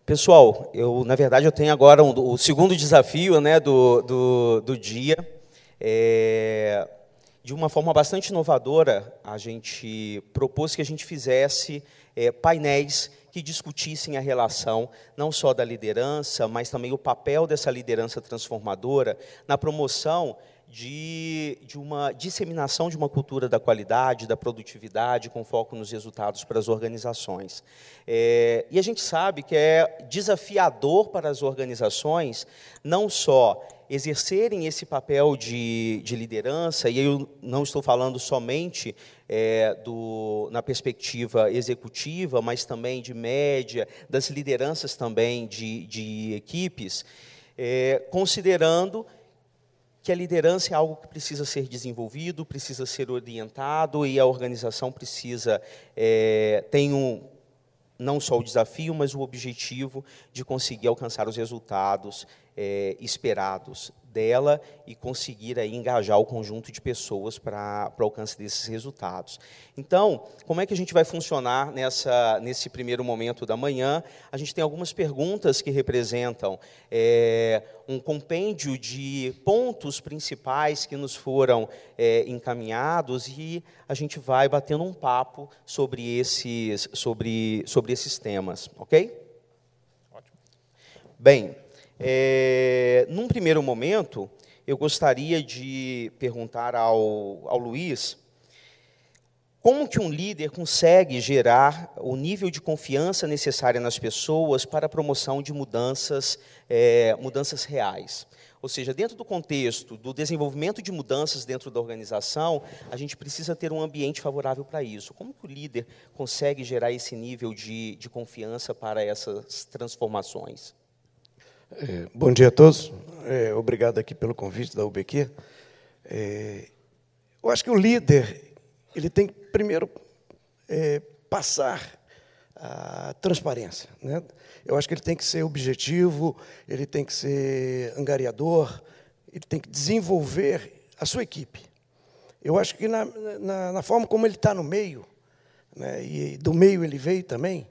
Pessoal, na verdade, eu tenho agora o segundo desafio, né, do dia. De uma forma bastante inovadora, a gente propôs que a gente fizesse painéis que discutissem a relação não só da liderança, mas também o papel dessa liderança transformadora na promoção de uma disseminação de uma cultura da qualidade, da produtividade, com foco nos resultados para as organizações. E a gente sabe que é desafiador para as organizações não só exercerem esse papel de liderança, e eu não estou falando somente na perspectiva executiva, mas também de média, das lideranças também de equipes, considerando que a liderança é algo que precisa ser desenvolvido, precisa ser orientado, e a organização precisa não só o desafio, mas o objetivo de conseguir alcançar os resultados esperados dela e conseguir aí engajar o conjunto de pessoas para o alcance desses resultados. Então, como é que a gente vai funcionar nesse primeiro momento da manhã? A gente tem algumas perguntas que representam um compêndio de pontos principais que nos foram encaminhados, e a gente vai batendo um papo sobre esses temas, ok? Ótimo. Bem, num primeiro momento, eu gostaria de perguntar ao Luiz como que um líder consegue gerar o nível de confiança necessária nas pessoas para a promoção de mudanças reais. Ou seja, dentro do contexto do desenvolvimento de mudanças dentro da organização, a gente precisa ter um ambiente favorável para isso. Como que o líder consegue gerar esse nível de confiança para essas transformações? Bom dia a todos. Obrigado aqui pelo convite da UBQ. Eu acho que o líder ele tem que, primeiro, passar a transparência, né? Eu acho que ele tem que ser objetivo, ele tem que ser angariador, ele tem que desenvolver a sua equipe. Eu acho que na forma como ele está no meio, né, e do meio ele veio também,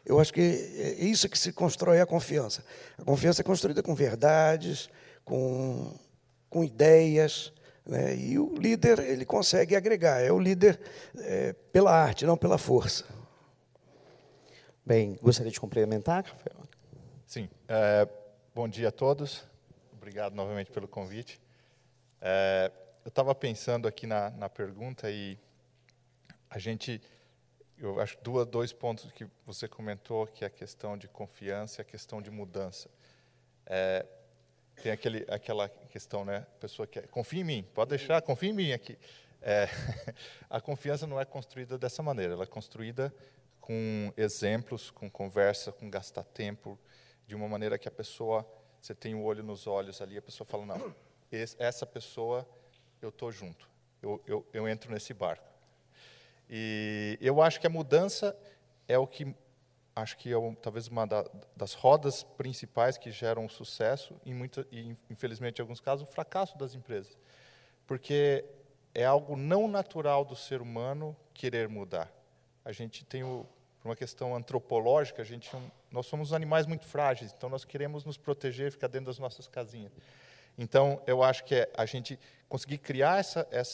eu acho que é isso que se constrói a confiança. A confiança é construída com verdades, com ideias, né? E o líder ele consegue agregar. É o líder pela arte, não pela força. Bem, gostaria de complementar, Rafael? Sim. Bom dia a todos. Obrigado novamente pelo convite. Eu estava pensando aqui na pergunta e eu acho dois pontos que você comentou, que é a questão de confiança e a questão de mudança. Tem aquela questão, né? A pessoa que confia em mim, pode deixar, confia em mim aqui. A confiança não é construída dessa maneira, ela é construída com exemplos, com conversa, com gastar tempo, de uma maneira que a pessoa, você tem o olho nos olhos ali, a pessoa fala, não, essa pessoa, eu estou junto, eu entro nesse barco. E eu acho que a mudança é o que, acho que é talvez uma das rodas principais que geram sucesso e, infelizmente, em alguns casos, o fracasso das empresas. Porque é algo não natural do ser humano querer mudar. A gente tem, por uma questão antropológica, nós somos animais muito frágeis, então nós queremos nos proteger e ficar dentro das nossas casinhas. Então, eu acho que a gente conseguir criar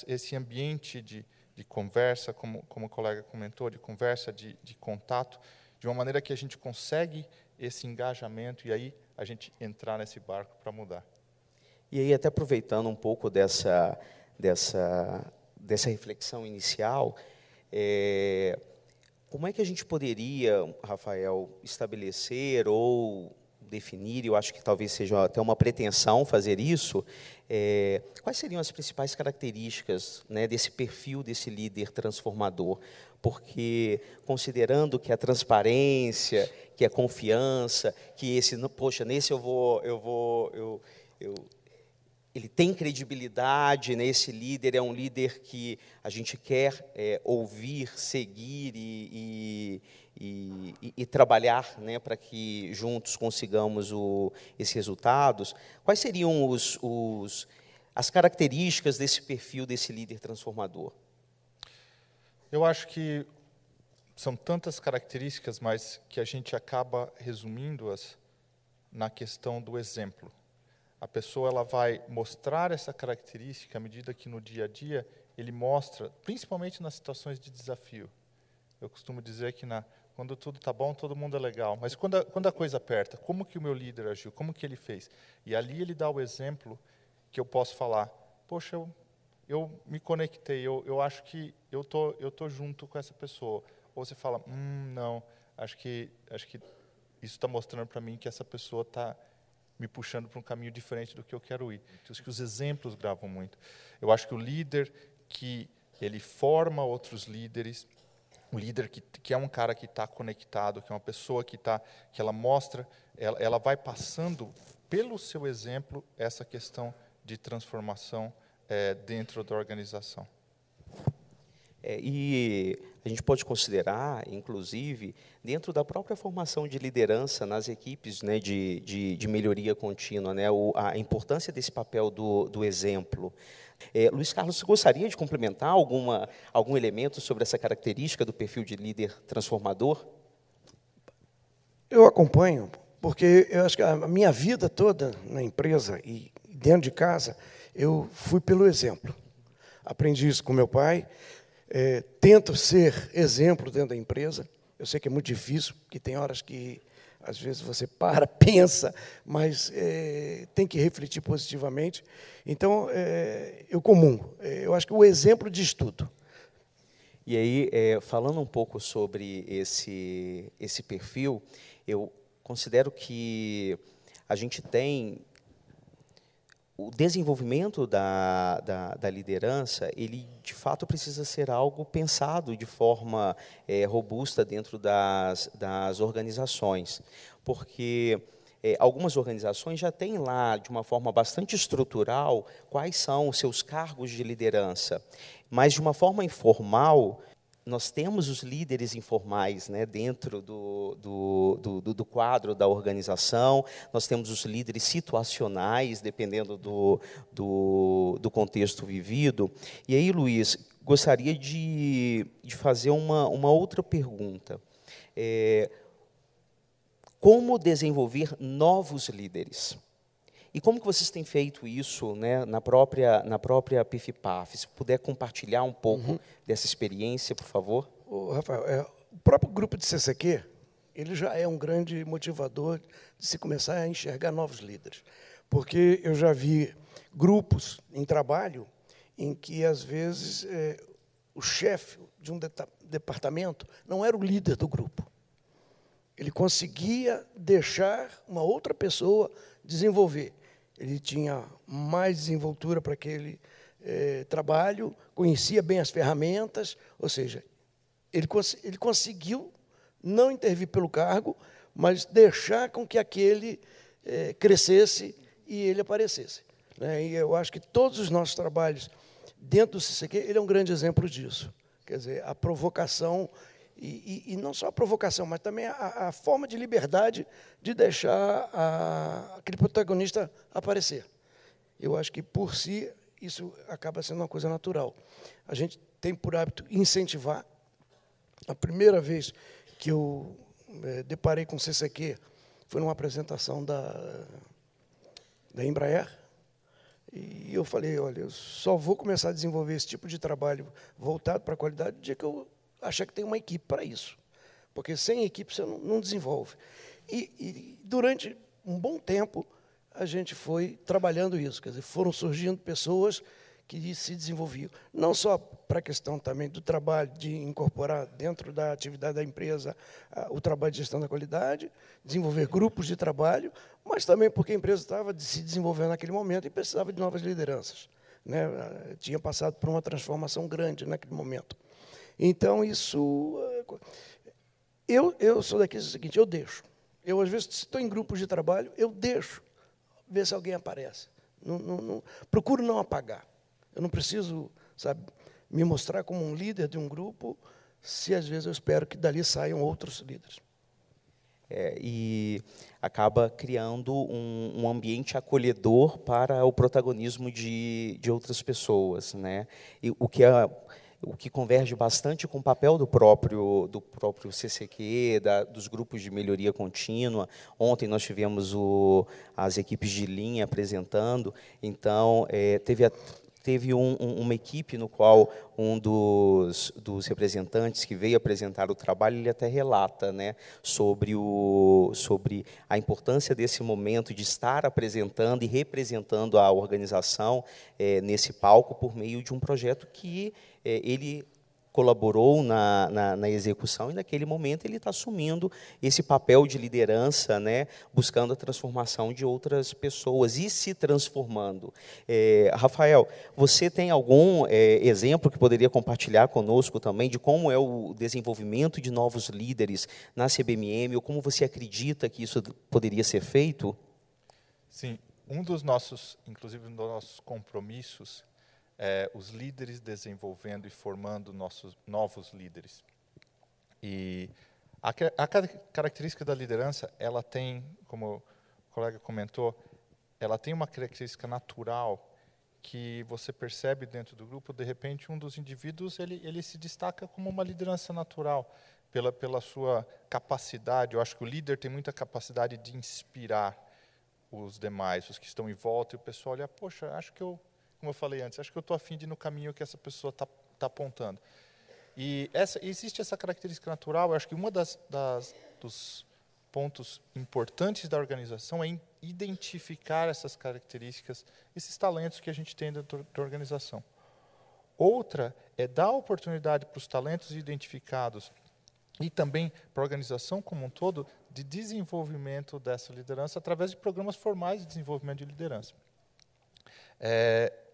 esse ambiente de conversa, como o colega comentou, de conversa, de contato, de uma maneira que a gente consegue esse engajamento e aí a gente entrar nesse barco para mudar. E aí, até aproveitando um pouco dessa reflexão inicial, como é que a gente poderia, Rafael, estabelecer ou definir, eu acho que talvez seja até uma pretensão fazer isso, quais seriam as principais características, né, desse perfil desse líder transformador? Porque, considerando que a transparência, que a confiança, que nesse ele tem credibilidade, né? Esse líder é um líder que a gente quer ouvir, seguir e trabalhar, né, para que juntos consigamos esses resultados. Quais seriam as características desse perfil desse líder transformador? Eu acho que são tantas características, mas que a gente acaba resumindo-as na questão do exemplo. A pessoa ela vai mostrar essa característica à medida que no dia a dia ele mostra, principalmente nas situações de desafio. Eu costumo dizer que quando tudo está bom, todo mundo é legal. Mas quando a coisa aperta, como que o meu líder agiu? Como que ele fez? E ali ele dá o exemplo que eu posso falar, poxa, eu me conectei, eu acho que eu tô junto com essa pessoa. Ou você fala, não, acho que isso está mostrando para mim que essa pessoa está me puxando para um caminho diferente do que eu quero ir. Então, acho que os exemplos gravam muito. Eu acho que o líder que ele forma outros líderes, um líder que é um cara que está conectado, que é uma pessoa que ela mostra, ela vai passando pelo seu exemplo essa questão de transformação dentro da organização. E a gente pode considerar, inclusive, dentro da própria formação de liderança nas equipes, né, de melhoria contínua, né, a importância desse papel do exemplo. Luiz Carlos, você gostaria de complementar algum elemento sobre essa característica do perfil de líder transformador? Eu acompanho, porque eu acho que a minha vida toda na empresa e dentro de casa, eu fui pelo exemplo. Aprendi isso com meu pai, tento ser exemplo dentro da empresa. Eu sei que é muito difícil, porque tem horas que, às vezes, você pensa, mas tem que refletir positivamente. Então, eu comungo. Eu acho que o exemplo diz tudo. E aí, falando um pouco sobre esse perfil, eu considero que a gente tem o desenvolvimento da liderança, ele, de fato, precisa ser algo pensado de forma robusta dentro das organizações, porque algumas organizações já têm lá, de uma forma bastante estrutural, quais são os seus cargos de liderança, mas, de uma forma informal, nós temos os líderes informais, né, dentro do quadro da organização, nós temos os líderes situacionais, dependendo do contexto vivido. E aí, Luiz, gostaria de fazer uma outra pergunta. Como desenvolver novos líderes? E como que vocês têm feito isso, né, na própria PIF-PAF? Se puder compartilhar um pouco dessa experiência, por favor. Rafael, o próprio grupo de CCQ, ele já é um grande motivador de se começar a enxergar novos líderes. Porque eu já vi grupos em trabalho em que, às vezes, o chefe de um departamento não era o líder do grupo. Ele conseguia deixar uma outra pessoa desenvolver. Ele tinha mais desenvoltura para aquele trabalho, conhecia bem as ferramentas, ou seja, ele conseguiu não intervir pelo cargo, mas deixar com que aquele crescesse e ele aparecesse. Né? E eu acho que todos os nossos trabalhos dentro do CCQ, ele é um grande exemplo disso. Quer dizer, a provocação, e não só a provocação, mas também a forma de liberdade de deixar aquele protagonista aparecer. Eu acho que, por si, isso acaba sendo uma coisa natural. A gente tem por hábito incentivar. A primeira vez que eu deparei com o CCQ foi numa apresentação da Embraer, e eu falei, olha, eu só vou começar a desenvolver esse tipo de trabalho voltado para a qualidade no dia que eu achar que tem uma equipe para isso, porque sem equipe você não desenvolve. E durante um bom tempo, a gente foi trabalhando isso, quer dizer, foram surgindo pessoas que se desenvolviam, não só para a questão também do trabalho, de incorporar dentro da atividade da empresa o trabalho de gestão da qualidade, desenvolver grupos de trabalho, mas também porque a empresa estava se desenvolvendo naquele momento e precisava de novas lideranças. Né? Tinha passado por uma transformação grande naquele momento. Então, isso... Eu sou daquele seguinte, eu deixo. Eu, às vezes, se estou em grupos de trabalho, eu deixo ver se alguém aparece. Procuro não apagar. Eu não preciso, sabe, me mostrar como um líder de um grupo, se, às vezes, eu espero que dali saiam outros líderes. E acaba criando um ambiente acolhedor para o protagonismo de outras pessoas, né? E o que o que converge bastante com o papel do próprio CCQ, dos grupos de melhoria contínua. Ontem nós tivemos as equipes de linha apresentando, então teve uma equipe no qual um dos representantes que veio apresentar o trabalho, ele até relata, né, sobre a importância desse momento de estar apresentando e representando a organização nesse palco por meio de um projeto que ele colaborou na execução, e naquele momento ele está assumindo esse papel de liderança, né, buscando a transformação de outras pessoas e se transformando. Rafael, você tem algum exemplo que poderia compartilhar conosco também de como é o desenvolvimento de novos líderes na CBMM, ou como você acredita que isso poderia ser feito? Sim, inclusive um dos nossos compromissos, os líderes desenvolvendo e formando novos líderes. E a característica da liderança, ela tem, como o colega comentou, ela tem uma característica natural que você percebe dentro do grupo. De repente, um dos indivíduos ele se destaca como uma liderança natural pela sua capacidade. Eu acho que o líder tem muita capacidade de inspirar os demais, os que estão em volta, e o pessoal olha, poxa, como eu falei antes, acho que eu estou a fim de ir no caminho que essa pessoa está apontando. E existe essa característica natural. Eu acho que uma dos pontos importantes da organização é identificar essas características, esses talentos que a gente tem dentro da organização. Outra é dar oportunidade para os talentos identificados e também para a organização como um todo de desenvolvimento dessa liderança através de programas formais de desenvolvimento de liderança.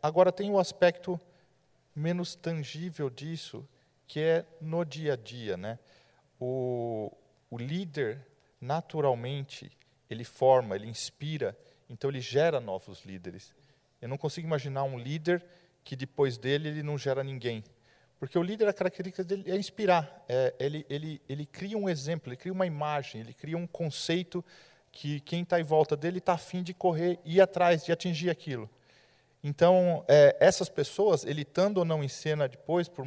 Agora, tem o aspecto menos tangível disso, que é no dia a dia, né? O líder, naturalmente, ele forma, ele inspira, então ele gera novos líderes. Eu não consigo imaginar um líder que depois dele ele não gera ninguém. Porque o líder, a característica dele é inspirar. Ele cria um exemplo, ele cria uma imagem, ele cria um conceito que quem está em volta dele está a fim de correr, ir atrás, de atingir aquilo. Então, essas pessoas, ele estando ou não em cena depois, por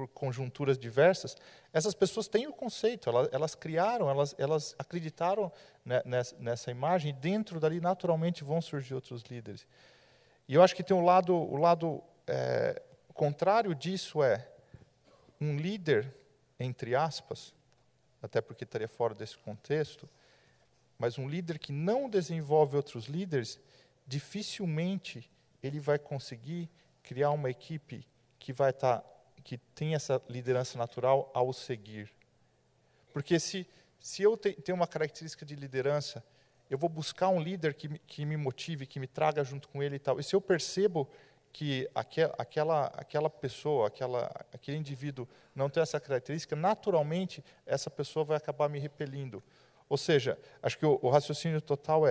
conjunturas diversas, essas pessoas têm o conceito, elas criaram, elas acreditaram nessa imagem, e dentro dali, naturalmente, vão surgir outros líderes. E eu acho que tem o lado contrário disso um líder, entre aspas, até porque estaria fora desse contexto, mas um líder que não desenvolve outros líderes, dificilmente ele vai conseguir criar uma equipe que tem essa liderança natural ao seguir. Porque se eu tenho uma característica de liderança, eu vou buscar um líder que me motive, que me traga junto com ele e tal. E se eu percebo que aquela pessoa, aquele indivíduo não tem essa característica, naturalmente essa pessoa vai acabar me repelindo. Ou seja, acho que o raciocínio total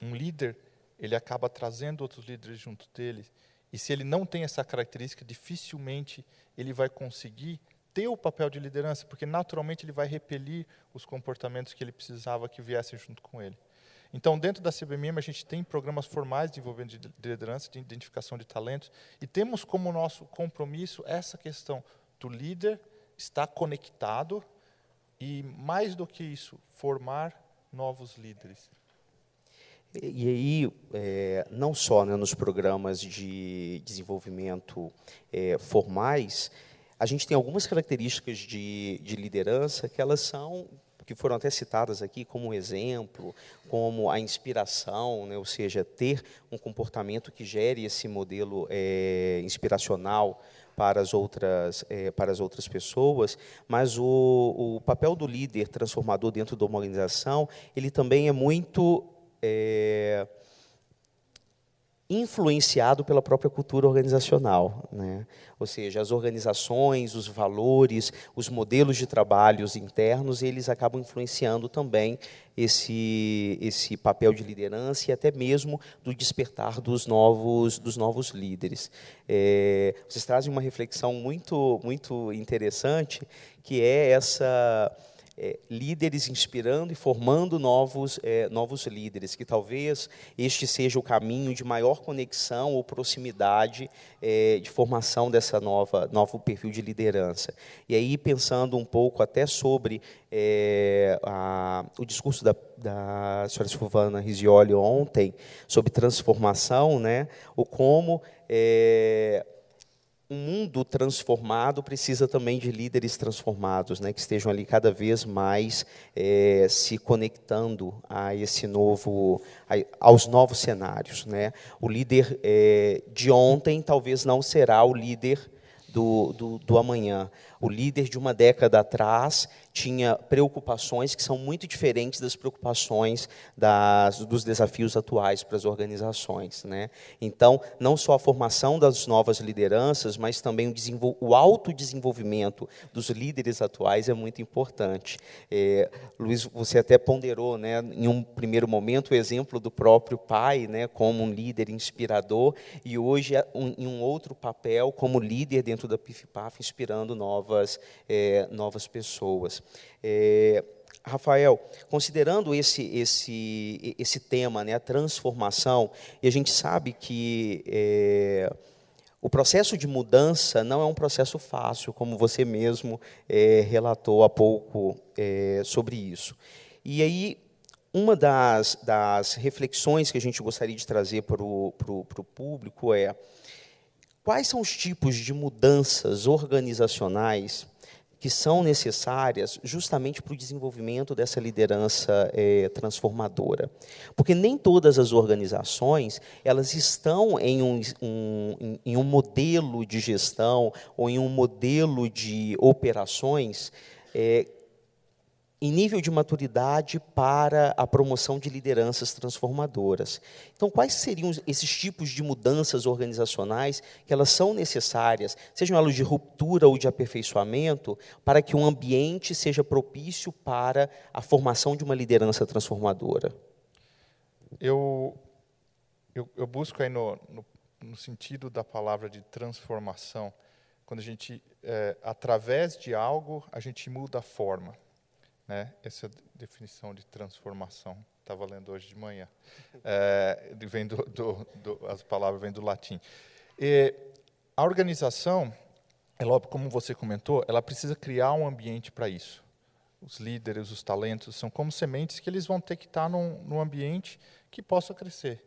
um líder, ele acaba trazendo outros líderes junto dele, e se ele não tem essa característica, dificilmente ele vai conseguir ter o papel de liderança, porque naturalmente ele vai repelir os comportamentos que ele precisava que viessem junto com ele. Então, dentro da CBMM, a gente tem programas formais de desenvolvimento de liderança, de identificação de talentos, e temos como nosso compromisso essa questão do líder estar conectado e, mais do que isso, formar novos líderes. E aí, não só, né, nos programas de desenvolvimento formais, a gente tem algumas características de liderança que foram até citadas aqui como exemplo, como a inspiração, né, ou seja, ter um comportamento que gere esse modelo inspiracional para as outras pessoas, mas o papel do líder transformador dentro de uma organização, ele também é muito influenciado pela própria cultura organizacional, né? Ou seja, as organizações, os valores, os modelos de trabalhos internos, eles acabam influenciando também esse papel de liderança e até mesmo do despertar dos novos líderes. Vocês trazem uma reflexão muito interessante, que é líderes inspirando e formando novos líderes, que talvez este seja o caminho de maior conexão ou proximidade de formação dessa novo perfil de liderança. E aí, pensando um pouco até sobre o discurso da senhora Silvana Risioli ontem, sobre transformação, né, o como um mundo transformado precisa também de líderes transformados, né, que estejam ali cada vez mais se conectando a aos novos cenários, né. O líder de ontem talvez não será o líder do amanhã. O líder de uma década atrás tinha preocupações que são muito diferentes das preocupações dos desafios atuais para as organizações, né? Então, não só a formação das novas lideranças, mas também o autodesenvolvimento dos líderes atuais é muito importante. Luiz, você até ponderou, né, em um primeiro momento, o exemplo do próprio pai, né, como um líder inspirador, e hoje, em um outro papel, como líder dentro da PIF-PAF, inspirando novas pessoas. Rafael, considerando esse tema, né, a transformação, e a gente sabe que o processo de mudança não é um processo fácil, como você mesmo relatou há pouco sobre isso. E aí, uma das reflexões que a gente gostaria de trazer para o público é: quais são os tipos de mudanças organizacionais que são necessárias justamente para o desenvolvimento dessa liderança transformadora? Porque nem todas as organizações elas estão em um modelo de gestão ou em um modelo de operações em nível de maturidade para a promoção de lideranças transformadoras. Então, quais seriam esses tipos de mudanças organizacionais que elas são necessárias, sejam elas de ruptura ou de aperfeiçoamento, para que um ambiente seja propício para a formação de uma liderança transformadora? Eu busco aí no sentido da palavra de transformação, quando a gente, através de algo, a gente muda a forma. Né? Essa é a definição de transformação. Estava lendo hoje de manhã. As palavras vêm do latim. A organização, como você comentou, ela precisa criar um ambiente para isso. Os líderes, os talentos, são como sementes que eles vão ter que estar num ambiente que possa crescer.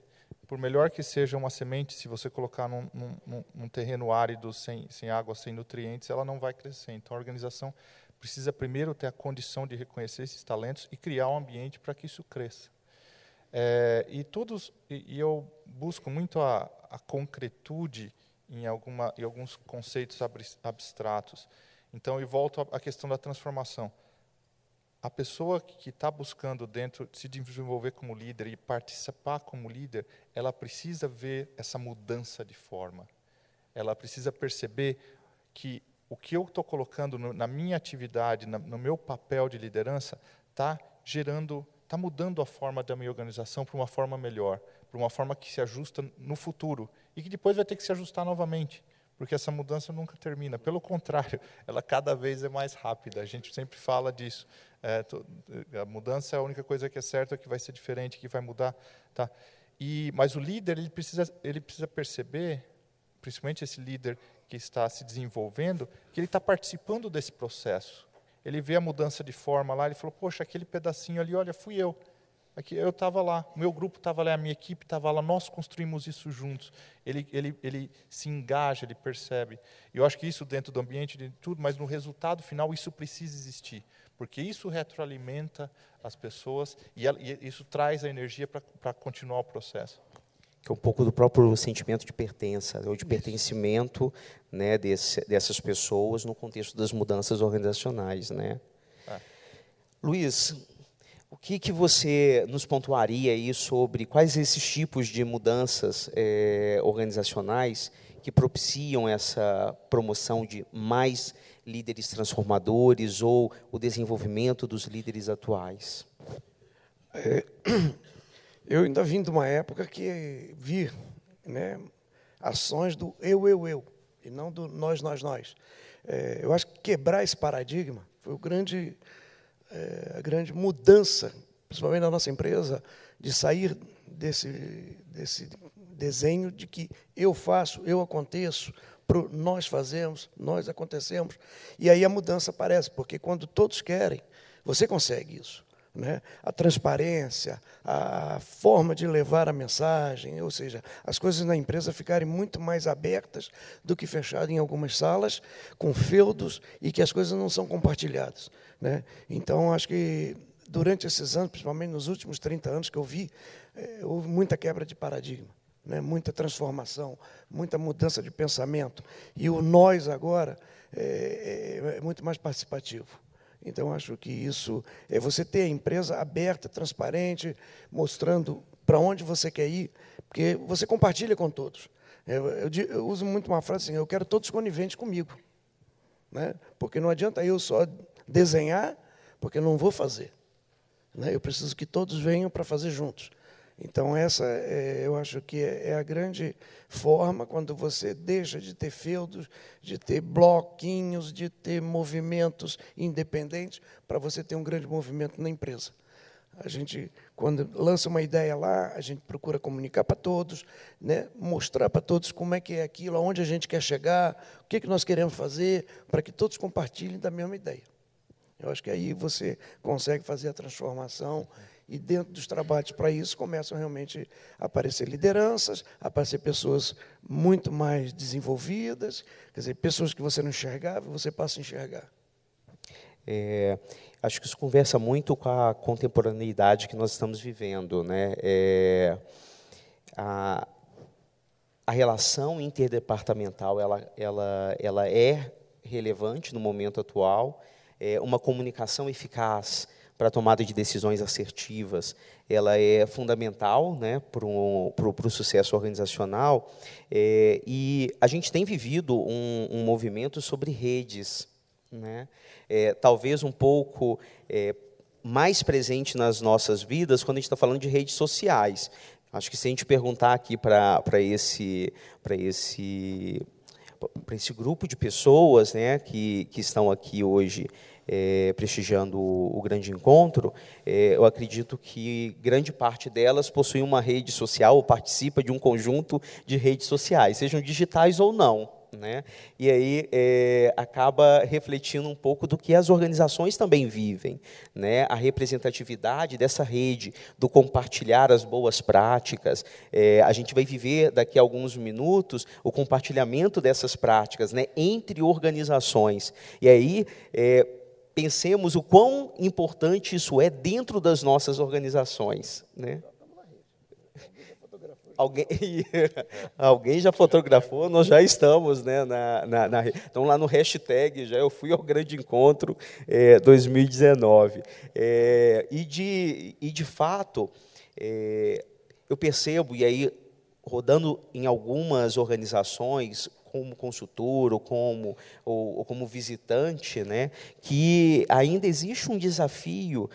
Por melhor que seja uma semente, se você colocar num terreno árido, sem água, sem nutrientes, ela não vai crescer. Então, a organização precisa primeiro ter a condição de reconhecer esses talentos e criar um ambiente para que isso cresça. E eu busco muito a concretude em alguns conceitos abstratos. Então, eu volto à questão da transformação. A pessoa que está buscando se desenvolver como líder e participar como líder, ela precisa ver essa mudança de forma. Ela precisa perceber que o que eu estou colocando na minha atividade, no meu papel de liderança, está mudando a forma da minha organização para uma forma melhor, para uma forma que se ajusta no futuro e que depois vai ter que se ajustar novamente, porque essa mudança nunca termina. Pelo contrário, ela cada vez é mais rápida. A gente sempre fala disso. A mudança é a única coisa que é certa, que vai ser diferente, que vai mudar. Tá? Mas o líder ele precisa perceber, principalmente esse líder que está se desenvolvendo, que ele está participando desse processo. Ele vê a mudança de forma lá, ele falou, poxa, aquele pedacinho ali, olha, fui eu. Aqui, eu estava lá, o meu grupo estava lá, a minha equipe estava lá, nós construímos isso juntos. Ele se engaja, ele percebe. E eu acho que isso dentro do ambiente de tudo, mas no resultado final isso precisa existir, porque isso retroalimenta as pessoas e isso traz a energia para continuar o processo. Que é um pouco do próprio sentimento de pertença, ou de pertencimento, né, dessas pessoas no contexto das mudanças organizacionais, né? Luiz, o que você nos pontuaria aí sobre quais esses tipos de mudanças organizacionais que propiciam essa promoção de mais líderes transformadores ou o desenvolvimento dos líderes atuais? Eu ainda vim de uma época que vi, né, ações do eu, e não do nós. Eu acho que quebrar esse paradigma foi o grande a grande mudança, principalmente na nossa empresa, de sair desse desenho de que eu faço, eu aconteço, nós fazemos, nós acontecemos. E aí a mudança aparece, porque quando todos querem, você consegue isso, né? A transparência, a forma de levar a mensagem, ou seja, as coisas na empresa ficarem muito mais abertas do que fechadas em algumas salas, com feudos, e que as coisas não são compartilhadas, né? Então, acho que durante esses anos, principalmente nos últimos 30 anos que eu vi, houve muita quebra de paradigma, né? Muita transformação, muita mudança de pensamento. E o nós agora é muito mais participativo. Então, acho que isso é você ter a empresa aberta, transparente, mostrando para onde você quer ir, porque você compartilha com todos. Eu uso muito uma frase assim, eu quero todos coniventes comigo, né? Porque não adianta eu só desenhar, porque eu não vou fazer, né? Eu preciso que todos venham para fazer juntos. Então, essa eu acho que é a grande forma quando você deixa de ter feudos, de ter bloquinhos, de ter movimentos independentes, para você ter um grande movimento na empresa. A gente, quando lança uma ideia lá, a gente procura comunicar para todos, né, mostrar para todos como é que é aquilo, aonde a gente quer chegar, o que nós queremos fazer, para que todos compartilhem da mesma ideia. Eu acho que aí você consegue fazer a transformação. E dentro dos trabalhos para isso começam realmente a aparecer lideranças, a aparecer pessoas muito mais desenvolvidas, quer dizer, pessoas que você não enxergava, você passa a enxergar. Acho que isso conversa muito com a contemporaneidade que nós estamos vivendo, né? A relação interdepartamental ela é relevante no momento atual, uma comunicação eficaz para a tomada de decisões assertivas, ela é fundamental, né, para o sucesso organizacional, e a gente tem vivido um movimento sobre redes, né, talvez um pouco mais presente nas nossas vidas quando a gente está falando de redes sociais. Acho que se a gente perguntar aqui para esse grupo de pessoas, né, que estão aqui hoje, prestigiando o grande encontro, eu acredito que grande parte delas possui uma rede social ou participa de um conjunto de redes sociais, sejam digitais ou não, né? E aí acaba refletindo um pouco do que as organizações também vivem, né? A representatividade dessa rede, do compartilhar as boas práticas. A gente vai viver daqui a alguns minutos o compartilhamento dessas práticas, né, entre organizações. E aí pensemos o quão importante isso é dentro das nossas organizações, né? Alguém já fotografou, nós já estamos, né, então lá no hashtag, já eu fui ao grande encontro 2019. E de fato, eu percebo, e aí rodando em algumas organizações, como consultor ou como visitante, né, que ainda existe um desafio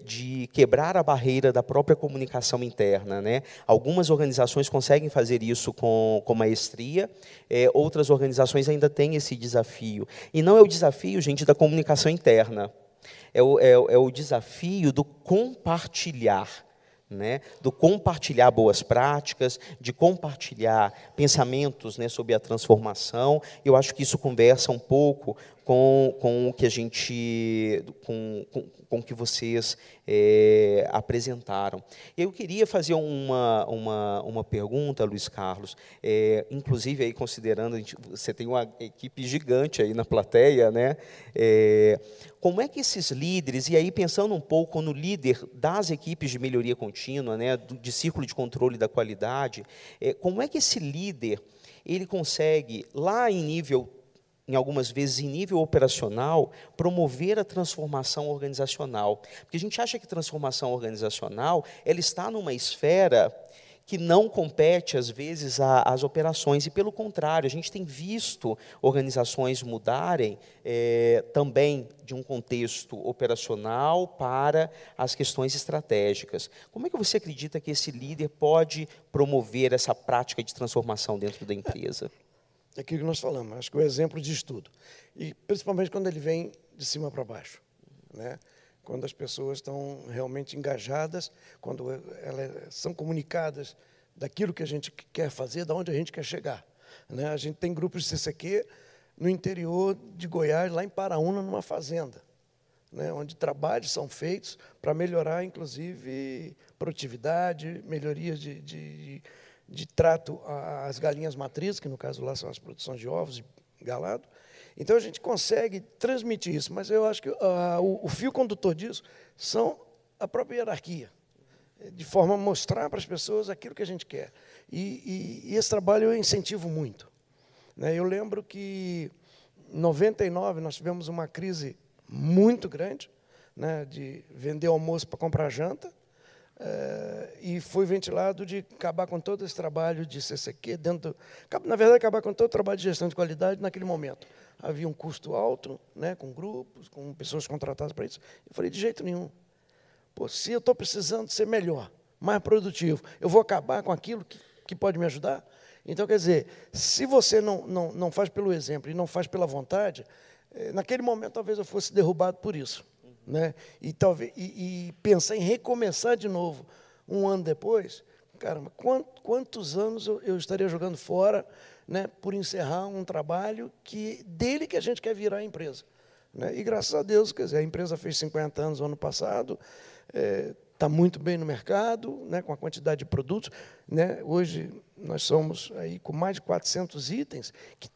de quebrar a barreira da própria comunicação interna, né? Algumas organizações conseguem fazer isso com maestria, outras organizações ainda têm esse desafio. E não é o desafio, gente, da comunicação interna, é o desafio do compartilhar, né, do compartilhar boas práticas, de compartilhar pensamentos, né, sobre a transformação. Eu acho que isso conversa um pouco com o que a gente, com o que vocês apresentaram. Eu queria fazer uma pergunta, Luiz Carlos, inclusive aí considerando você tem uma equipe gigante aí na plateia, né? Como é que esses líderes, e aí pensando um pouco no líder das equipes de melhoria contínua, né, de círculo de controle da qualidade, como é que esse líder ele consegue, lá em algumas vezes em nível operacional, promover a transformação organizacional? Porque a gente acha que transformação organizacional ela está numa esfera que não compete, às vezes, às operações. E, pelo contrário, a gente tem visto organizações mudarem também de um contexto operacional para as questões estratégicas. Como é que você acredita que esse líder pode promover essa prática de transformação dentro da empresa? É aquilo que nós falamos, acho que o exemplo diz tudo. E, principalmente, quando ele vem de cima para baixo. né? Quando as pessoas estão realmente engajadas, quando elas são comunicadas daquilo que a gente quer fazer, de onde a gente quer chegar, né? A gente tem grupos de CCQ no interior de Goiás, lá em Paraúna, numa fazenda, né, onde trabalhos são feitos para melhorar, inclusive, produtividade, melhorias de trato às galinhas matrizes, que, no caso, lá são as produções de ovos e galado. Então, a gente consegue transmitir isso, mas eu acho que o fio condutor disso são a própria hierarquia, de forma a mostrar para as pessoas aquilo que a gente quer. E esse trabalho eu incentivo muito, né? Eu lembro que, em 99, nós tivemos uma crise muito grande, né, de vender almoço para comprar janta, e foi ventilado de acabar com todo esse trabalho de CCQ, na verdade, acabar com todo o trabalho de gestão de qualidade naquele momento. Havia um custo alto, né, com grupos, com pessoas contratadas para isso. Eu falei, de jeito nenhum. Pô, se eu estou precisando ser melhor, mais produtivo, eu vou acabar com aquilo que pode me ajudar? Então, quer dizer, se você não faz pelo exemplo e não faz pela vontade, naquele momento talvez eu fosse derrubado por isso, né? E pensar em recomeçar de novo um ano depois, caramba, quantos anos eu estaria jogando fora, né, por encerrar um trabalho dele que a gente quer virar a empresa, né? E graças a Deus, quer dizer, a empresa fez 50 anos no ano passado, está muito bem no mercado, né, com a quantidade de produtos, né? Hoje nós somos aí com mais de 400 itens, que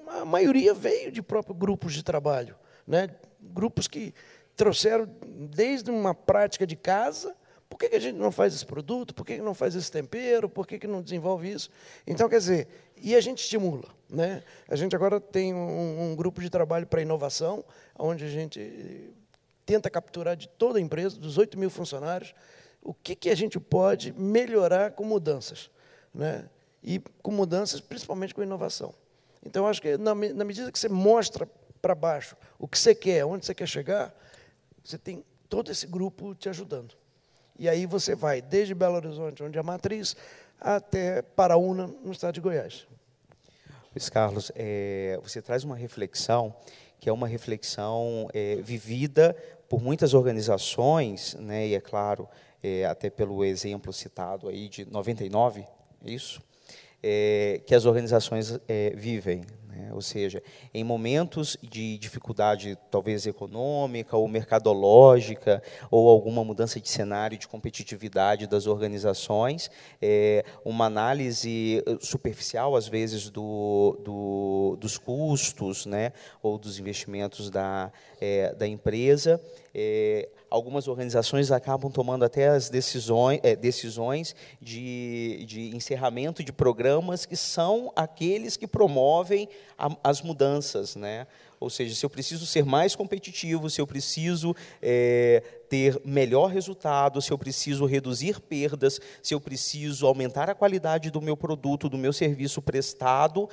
a maioria veio de próprios grupos de trabalho, né? Grupos que trouxeram desde uma prática de casa. Por que a gente não faz esse produto? Por que não faz esse tempero? Por que não desenvolve isso? Então, quer dizer, e a gente estimula, né? A gente agora tem um grupo de trabalho para inovação, onde a gente tenta capturar de toda a empresa, dos 8.000 funcionários, o que a gente pode melhorar com mudanças, né? E com mudanças, principalmente com inovação. Então, acho que, na medida que você mostra para baixo o que você quer, onde você quer chegar, você tem todo esse grupo te ajudando. E aí você vai desde Belo Horizonte, onde é a matriz, até Paraúna, no estado de Goiás. Luiz Carlos, você traz uma reflexão, que é uma reflexão vivida por muitas organizações, né, e é claro, até pelo exemplo citado aí de 99, isso? Que as organizações vivem, né? Ou seja, em momentos de dificuldade, talvez econômica ou mercadológica, ou alguma mudança de cenário de competitividade das organizações, uma análise superficial, às vezes, dos custos, né, ou dos investimentos da empresa, algumas organizações acabam tomando até as decisões de encerramento de programas que são aqueles que promovem as mudanças, né? Ou seja, se eu preciso ser mais competitivo, se eu preciso ter melhor resultado, se eu preciso reduzir perdas, se eu preciso aumentar a qualidade do meu produto, do meu serviço prestado,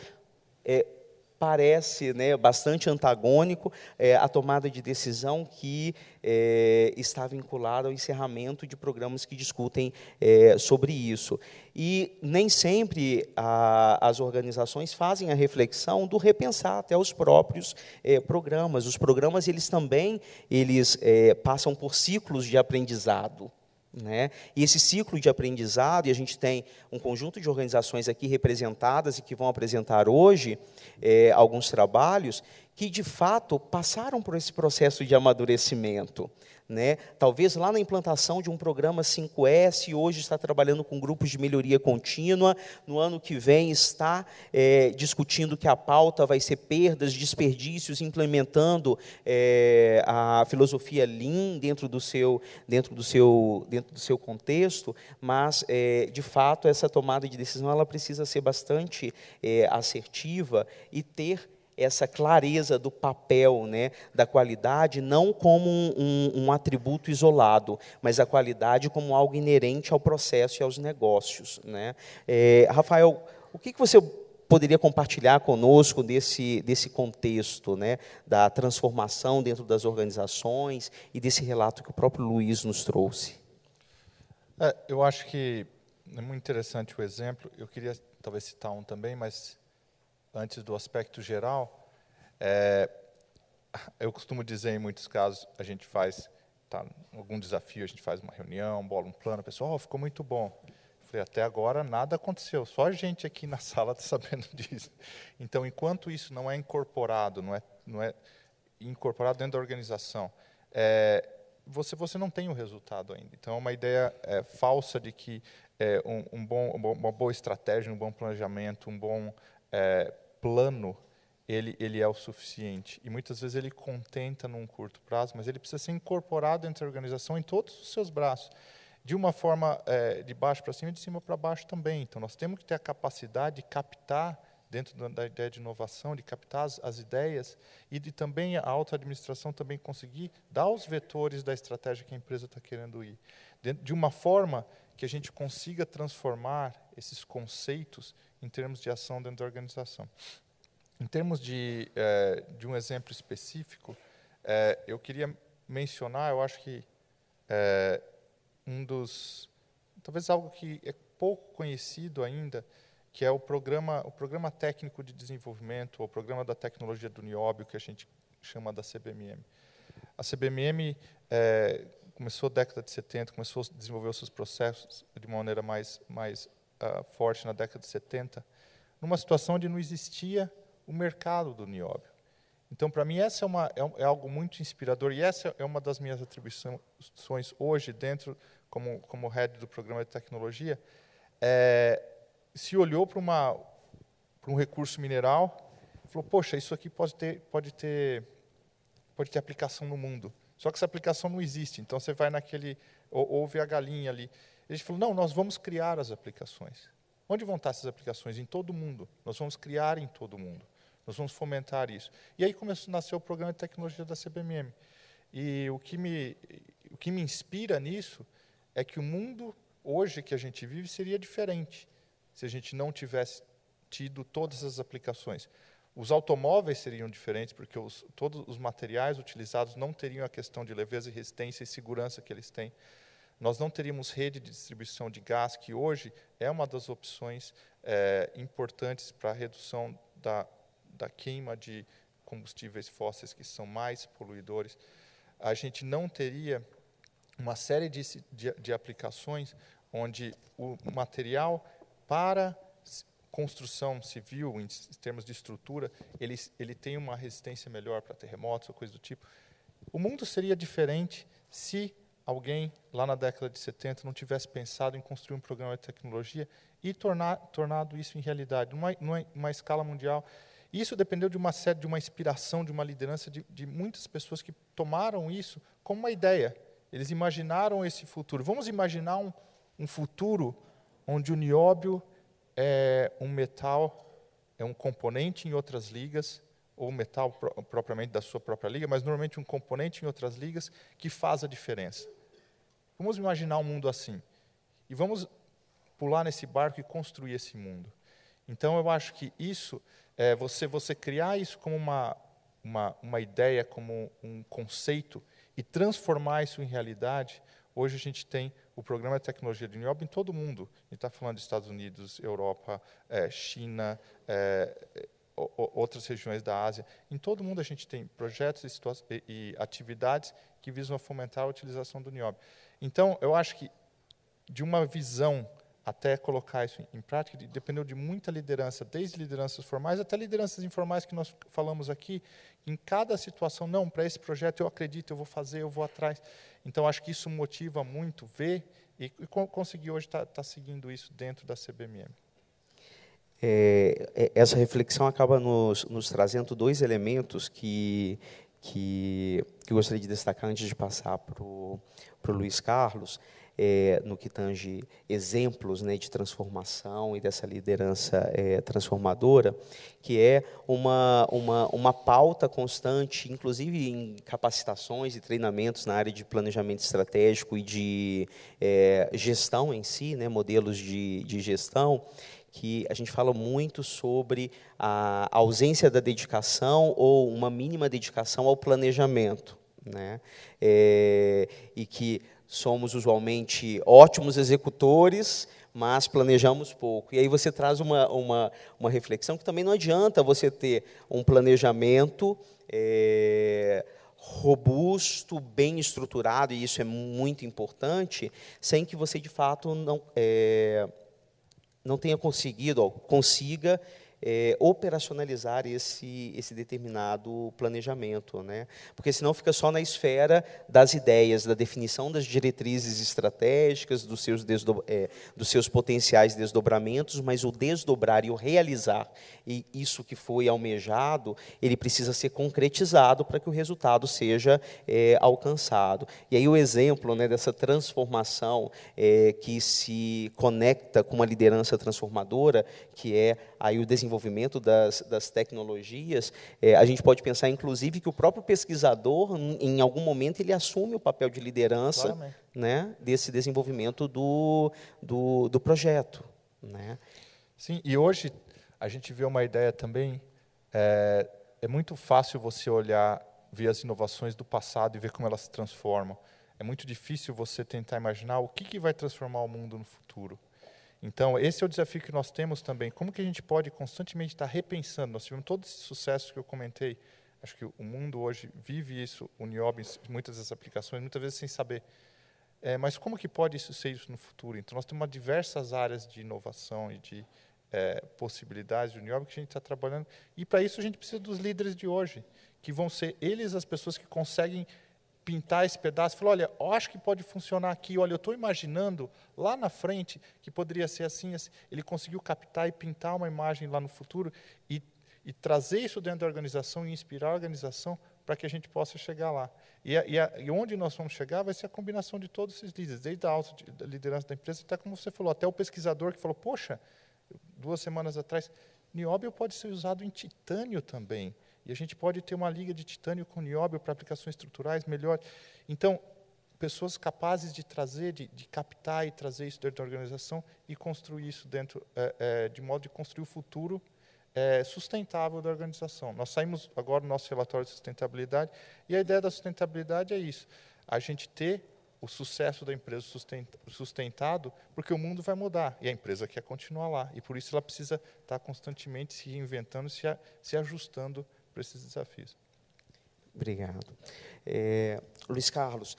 parece, né, bastante antagônico a tomada de decisão que está vinculada ao encerramento de programas que discutem sobre isso. E nem sempre as organizações fazem a reflexão do repensar até os próprios programas. Os programas, eles também passam por ciclos de aprendizado, né? E esse ciclo de aprendizado, e a gente tem um conjunto de organizações aqui representadas e que vão apresentar hoje alguns trabalhos que, de fato, passaram por esse processo de amadurecimento, né? Talvez lá na implantação de um programa 5S, hoje está trabalhando com grupos de melhoria contínua, no ano que vem está discutindo que a pauta vai ser perdas, desperdícios, implementando a filosofia Lean dentro do seu contexto, mas, de fato, essa tomada de decisão ela precisa ser bastante assertiva e ter essa clareza do papel, né, da qualidade, não como um atributo isolado, mas a qualidade como algo inerente ao processo e aos negócios, né? Rafael, o que você poderia compartilhar conosco desse contexto, né, da transformação dentro das organizações e desse relato que o próprio Luiz nos trouxe? Eu acho que é muito interessante o exemplo. Eu queria talvez citar um também, mas antes do aspecto geral, eu costumo dizer, em muitos casos, a gente faz algum desafio, a gente faz uma reunião, bola um plano, a pessoa, ficou muito bom. Eu falei, até agora nada aconteceu, só a gente aqui na sala está sabendo disso. Então, enquanto isso não é incorporado, não é incorporado dentro da organização, você não tem o resultado ainda. Então, é uma ideia falsa de que uma boa estratégia, um bom planejamento, um bom plano, ele é o suficiente. E muitas vezes ele contenta num curto prazo, mas ele precisa ser incorporado dentro da organização em todos os seus braços, de uma forma de baixo para cima e de cima para baixo também. Então, nós temos que ter a capacidade de captar, dentro da ideia de inovação, de captar as ideias e de também a auto-administração também conseguir dar os vetores da estratégia que a empresa está querendo ir. De uma forma que a gente consiga transformar esses conceitos em termos de ação dentro da organização. Em termos de um exemplo específico, eu queria mencionar, eu acho que talvez algo que é pouco conhecido ainda, que é o programa técnico de desenvolvimento, ou o programa da tecnologia do Nióbio, que a gente chama da CBMM. A CBMM começou na década de 70, começou a desenvolver os seus processos de uma maneira mais forte na década de 70, numa situação onde não existia o mercado do Nióbio. Então, para mim, essa é algo muito inspirador, e essa é uma das minhas atribuições hoje, como head do programa de tecnologia, se olhou para um recurso mineral e falou, poxa, isso aqui pode ter aplicação no mundo. Só que essa aplicação não existe. Então, você vai ouve a galinha ali. Ele falou, não, nós vamos criar as aplicações. Onde vão estar essas aplicações? Em todo mundo. Nós vamos criar em todo mundo. Nós vamos fomentar isso. E aí nasceu o programa de tecnologia da CBMM. E o que me inspira nisso é que o mundo, hoje, que a gente vive, seria diferente se a gente não tivesse tido todas as aplicações. Os automóveis seriam diferentes, porque todos os materiais utilizados não teriam a questão de leveza, resistência e segurança que eles têm. Nós não teríamos rede de distribuição de gás, que hoje é uma das opções importantes para a redução da queima de combustíveis fósseis, que são mais poluidores. A gente não teria uma série de aplicações onde o material para construção civil, em termos de estrutura, ele tem uma resistência melhor para terremotos ou coisa do tipo. O mundo seria diferente se alguém, lá na década de 70, não tivesse pensado em construir um programa de tecnologia e tornado isso em realidade, numa escala mundial. Isso dependeu de uma inspiração, de uma liderança de muitas pessoas que tomaram isso como uma ideia. Eles imaginaram esse futuro. Vamos imaginar um futuro onde o nióbio é um metal, é um componente em outras ligas, ou metal propriamente da sua própria liga, mas normalmente um componente em outras ligas que faz a diferença. Vamos imaginar um mundo assim. E vamos pular nesse barco e construir esse mundo. Então, eu acho que isso, você criar isso como uma ideia, como um conceito, e transformar isso em realidade. Hoje a gente tem o programa de tecnologia do Nióbio em todo o mundo. A gente está falando de Estados Unidos, Europa, China, outras regiões da Ásia. Em todo o mundo a gente tem projetos e atividades que visam fomentar a utilização do nióbio. Então, eu acho que de uma visão até colocar isso em prática, dependeu de muita liderança, desde lideranças formais até lideranças informais que nós falamos aqui. Em cada situação, não, para esse projeto eu acredito, eu vou fazer, eu vou atrás. Então, acho que isso motiva muito ver e conseguir hoje estar seguindo isso dentro da CBMM. Essa reflexão acaba nos trazendo dois elementos que eu gostaria de destacar antes de passar para o Luiz Carlos, no que tange exemplos, né, de transformação e dessa liderança transformadora, que é uma pauta constante, inclusive em capacitações e treinamentos na área de planejamento estratégico e de gestão em si, né, modelos de gestão, que a gente fala muito sobre a ausência da dedicação ou uma mínima dedicação ao planejamento, né? E que somos usualmente ótimos executores, mas planejamos pouco. E aí você traz uma reflexão que também não adianta você ter um planejamento robusto, bem estruturado, e isso é muito importante, sem que você, de fato, não tenha consiga operacionalizar esse determinado planejamento, né? Porque senão fica só na esfera das ideias, da definição das diretrizes estratégicas, dos seus potenciais desdobramentos, mas o desdobrar e o realizar, e isso que foi almejado, ele precisa ser concretizado para que o resultado seja alcançado. E aí o exemplo, né, dessa transformação que se conecta com uma liderança transformadora, que é aí o desenvolvimento das tecnologias, a gente pode pensar, inclusive, que o próprio pesquisador, em algum momento, ele assume o papel de liderança, né, desse desenvolvimento do projeto, né? Sim, e hoje a gente vê uma ideia também, é muito fácil você olhar, ver as inovações do passado e ver como elas se transformam. É muito difícil você tentar imaginar o que vai transformar o mundo no futuro. Então, esse é o desafio que nós temos também. Como que a gente pode constantemente estar repensando? Nós tivemos todo esse sucesso que eu comentei. Acho que o mundo hoje vive isso, o Niobe, muitas das aplicações, muitas vezes sem saber. Mas como que pode isso ser isso no futuro? Então, nós temos diversas áreas de inovação e de possibilidades do Niobe que a gente está trabalhando. E, para isso, a gente precisa dos líderes de hoje, que vão ser eles as pessoas que conseguem pintar esse pedaço, falar, olha, eu acho que pode funcionar aqui, olha, eu estou imaginando lá na frente que poderia ser assim, assim. Ele conseguiu captar e pintar uma imagem lá no futuro e trazer isso dentro da organização e inspirar a organização para que a gente possa chegar lá. E onde nós vamos chegar vai ser a combinação de todos esses líderes, desde a alta liderança da empresa, até como você falou, até o pesquisador que falou, poxa, 2 semanas atrás, nióbio pode ser usado em titânio também. E a gente pode ter uma liga de titânio com nióbio para aplicações estruturais melhor. Então, pessoas capazes de trazer, de captar e trazer isso dentro da organização e construir isso dentro, de modo de construir o futuro sustentável da organização. Nós saímos agora do nosso relatório de sustentabilidade, e a ideia da sustentabilidade é isso, a gente ter o sucesso da empresa sustentado, porque o mundo vai mudar, e a empresa quer continuar lá, e por isso ela precisa estar constantemente se reinventando, se ajustando para esses desafios. Obrigado. Luiz Carlos,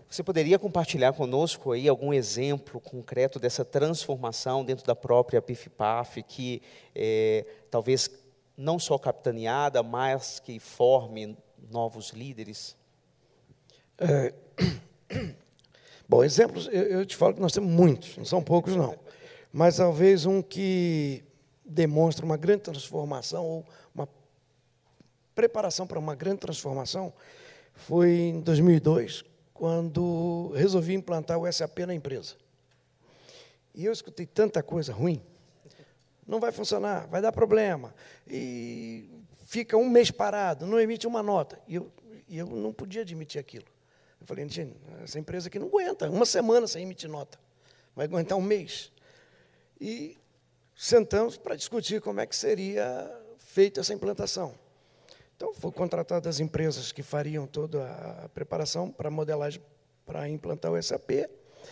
você poderia compartilhar conosco aí algum exemplo concreto dessa transformação dentro da própria PIF-PAF, que talvez não só capitaneada, mas que forme novos líderes? Bom, exemplos, eu te falo que nós temos muitos, não são poucos, não. Mas talvez um que demonstra uma grande transformação, ou uma preparação para uma grande transformação, foi em 2002, quando resolvi implantar o SAP na empresa. E eu escutei tanta coisa ruim, não vai funcionar, vai dar problema, e fica um mês parado, não emite uma nota. E eu não podia admitir aquilo. Eu falei, gente, essa empresa aqui não aguenta, uma semana sem emitir nota, vai aguentar um mês. E sentamos para discutir como é que seria feita essa implantação. Então, foi contratado as empresas que fariam toda a preparação para a modelagem para implantar o SAP.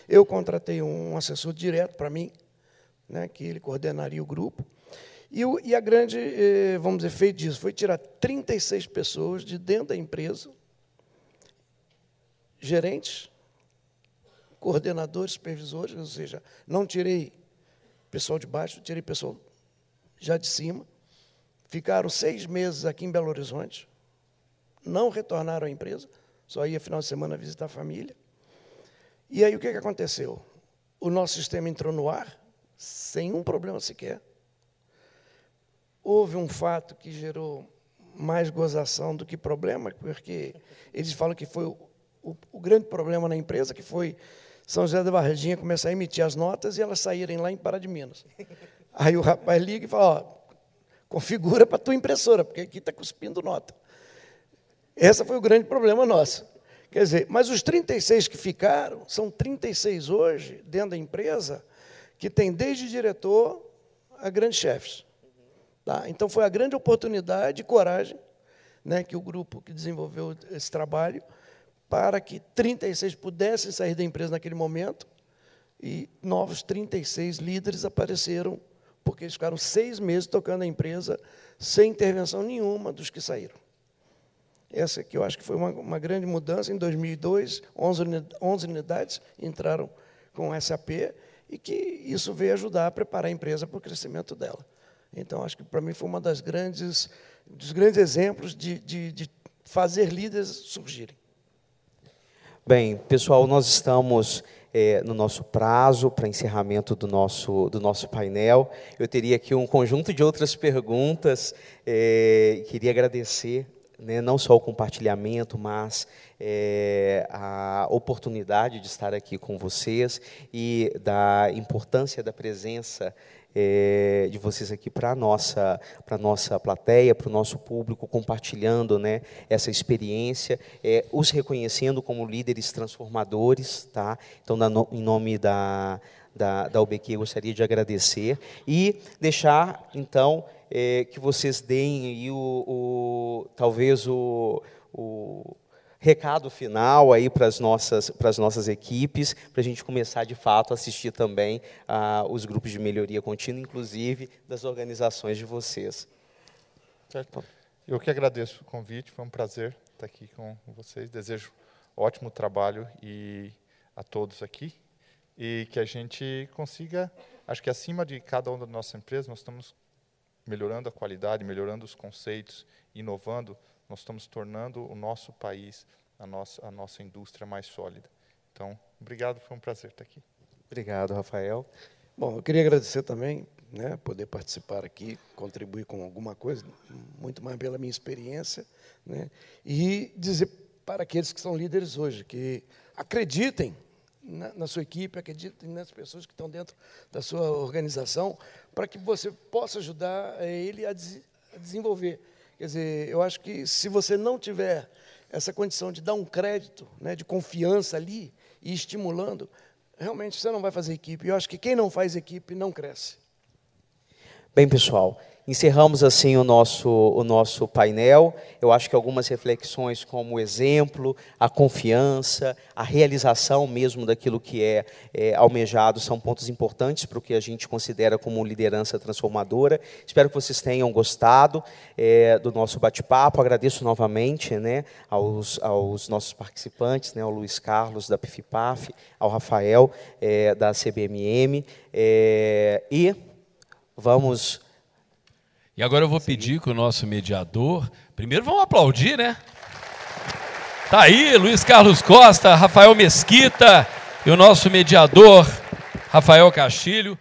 Eu contratei um assessor direto para mim, né, que ele coordenaria o grupo. E a grande, vamos dizer, feito disso, foi tirar 36 pessoas de dentro da empresa, gerentes, coordenadores, supervisores, ou seja, não tirei pessoal de baixo, tirei pessoal já de cima. Ficaram 6 meses aqui em Belo Horizonte, não retornaram à empresa, só ia final de semana visitar a família. E aí o que aconteceu? O nosso sistema entrou no ar, sem um problema sequer. Houve um fato que gerou mais gozação do que problema, porque eles falam que foi o grande problema na empresa, que foi São José da Barradinha começar a emitir as notas e elas saírem lá em Pará de Minas. Aí o rapaz liga e fala, ó, configura para a tua impressora, porque aqui está cuspindo nota. Esse foi o grande problema nosso. Quer dizer, mas os 36 que ficaram, são 36 hoje, dentro da empresa, que tem desde diretor a grandes chefes. Tá? Então, foi a grande oportunidade e coragem, né, que o grupo que desenvolveu esse trabalho, para que 36 pudessem sair da empresa naquele momento e novos 36 líderes apareceram, porque eles ficaram 6 meses tocando a empresa sem intervenção nenhuma dos que saíram. Essa aqui eu acho que foi uma grande mudança. Em 2002, 11 unidades entraram com SAP, e que isso veio ajudar a preparar a empresa para o crescimento dela. Então, acho que, para mim, foi uma dos grandes exemplos de fazer líderes surgirem. Bem, pessoal, nós estamos no nosso prazo para encerramento do nosso painel. Eu teria aqui um conjunto de outras perguntas. Queria agradecer, né, não só o compartilhamento, mas a oportunidade de estar aqui com vocês e da importância da presença de vocês aqui para a nossa plateia, para o nosso público, compartilhando, né, essa experiência, os reconhecendo como líderes transformadores. Tá? Então, em nome da UBQ, eu gostaria de agradecer e deixar, então, que vocês deem aí talvez o recado final aí para as nossas equipes, para a gente começar, de fato, a assistir também os grupos de melhoria contínua, inclusive das organizações de vocês. Certo. Eu que agradeço o convite, foi um prazer estar aqui com vocês. Desejo ótimo trabalho a todos aqui, e que a gente consiga, acho que acima de cada uma da nossa empresa, nós estamos melhorando a qualidade, melhorando os conceitos, inovando. Nós estamos tornando o nosso país, a nossa indústria mais sólida. Então, obrigado, foi um prazer estar aqui. Obrigado, Rafael. Bom, eu queria agradecer também, né, poder participar aqui, contribuir com alguma coisa, muito mais pela minha experiência, né, e dizer para aqueles que são líderes hoje, que acreditem na sua equipe, acreditem nas pessoas que estão dentro da sua organização, para que você possa ajudar ele a desenvolver. Quer dizer, eu acho que se você não tiver essa condição de dar um crédito, né, de confiança ali, e estimulando, realmente você não vai fazer equipe. Eu acho que quem não faz equipe não cresce. Bem, pessoal, encerramos assim o nosso painel. Eu acho que algumas reflexões como o exemplo, a confiança, a realização mesmo daquilo que é almejado são pontos importantes para o que a gente considera como liderança transformadora. Espero que vocês tenham gostado do nosso bate-papo. Agradeço novamente, né, aos nossos participantes, né, ao Luiz Carlos da PIFPAF, ao Rafael da CBMM, e vamos... E agora eu vou pedir que o nosso mediador... Primeiro vamos aplaudir, né? Tá aí, Luiz Carlos Costa, Rafael Mesquita e o nosso mediador, Rafael Castilho.